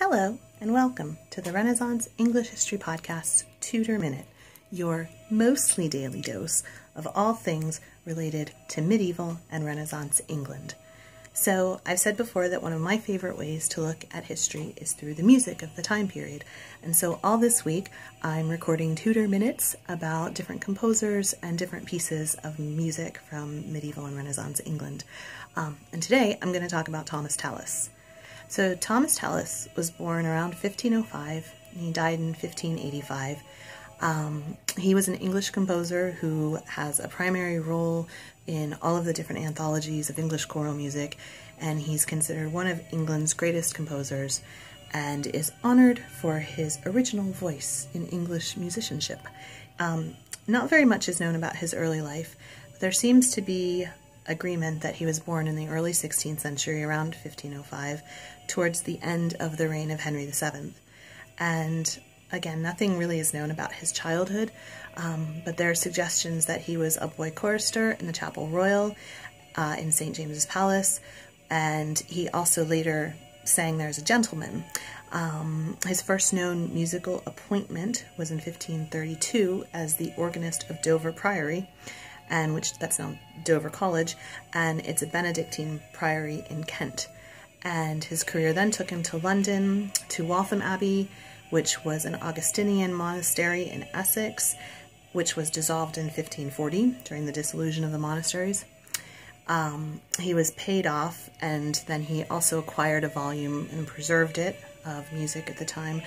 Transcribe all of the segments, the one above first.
Hello and welcome to the Renaissance English History Podcast's Tudor Minute, your mostly daily dose of all things related to medieval and Renaissance England. So I've said before that one of my favorite ways to look at history is through the music of the time period. And so all this week I'm recording Tudor minutes about different composers and different pieces of music from medieval and Renaissance England. And today I'm going to talk about Thomas Tallis. So Thomas Tallis was born around 1505 and he died in 1585. He was an English composer who has a primary role in all of the different anthologies of English choral music, and he's considered one of England's greatest composers and is honored for his original voice in English musicianship. Not very much is known about his early life, but there seems to be agreement that he was born in the early 16th century, around 1505, towards the end of the reign of Henry VII. And again, nothing really is known about his childhood, but there are suggestions that he was a boy chorister in the Chapel Royal in St. James's Palace, and he also later sang there as a gentleman. His first known musical appointment was in 1532 as the organist of Dover Priory, and that's now Dover College, and it's a Benedictine priory in Kent. And his career then took him to London, to Waltham Abbey, which was an Augustinian monastery in Essex, which was dissolved in 1540 during the dissolution of the monasteries. He was paid off, and then he also acquired a volume and preserved it of music at the time.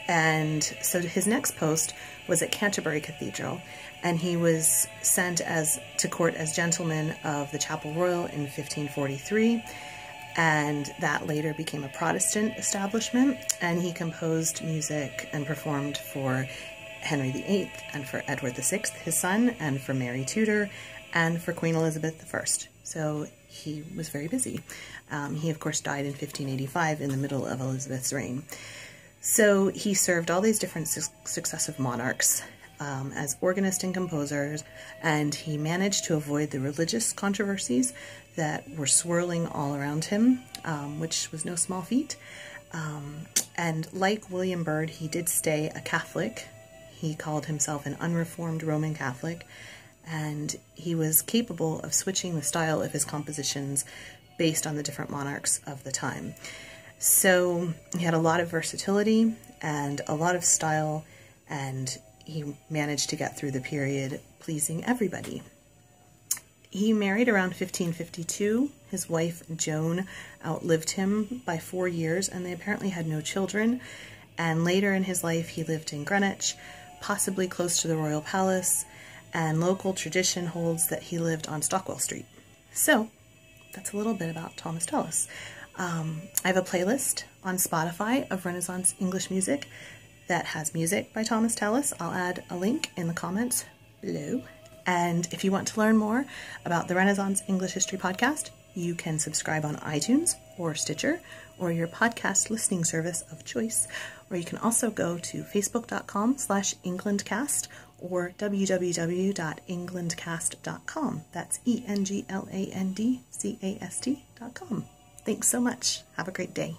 And so his next post was at Canterbury Cathedral, and he was sent to court as gentleman of the Chapel Royal in 1543, and that later became a Protestant establishment, and he composed music and performed for Henry VIII and for Edward VI, his son, and for Mary Tudor, and for Queen Elizabeth I. So he was very busy. He, of course, died in 1585 in the middle of Elizabeth's reign. So he served all these different successive monarchs as organist and composers, and he managed to avoid the religious controversies that were swirling all around him, which was no small feat. And like William Byrd, he did stay a Catholic. He called himself an unreformed Roman Catholic, and he was capable of switching the style of his compositions based on the different monarchs of the time. So he had a lot of versatility and a lot of style, and he managed to get through the period pleasing everybody. He married around 1552. His wife, Joan, outlived him by 4 years, and they apparently had no children. And later in his life, he lived in Greenwich, possibly close to the royal palace, and local tradition holds that he lived on Stockwell Street. So that's a little bit about Thomas Tallis. I have a playlist on Spotify of Renaissance English music that has music by Thomas Tallis. I'll add a link in the comments below. And if you want to learn more about the Renaissance English History Podcast, you can subscribe on iTunes or Stitcher or your podcast listening service of choice. Or you can also go to facebook.com/englandcast or www.englandcast.com. That's ENGLANDCAST.com. Thanks so much. Have a great day.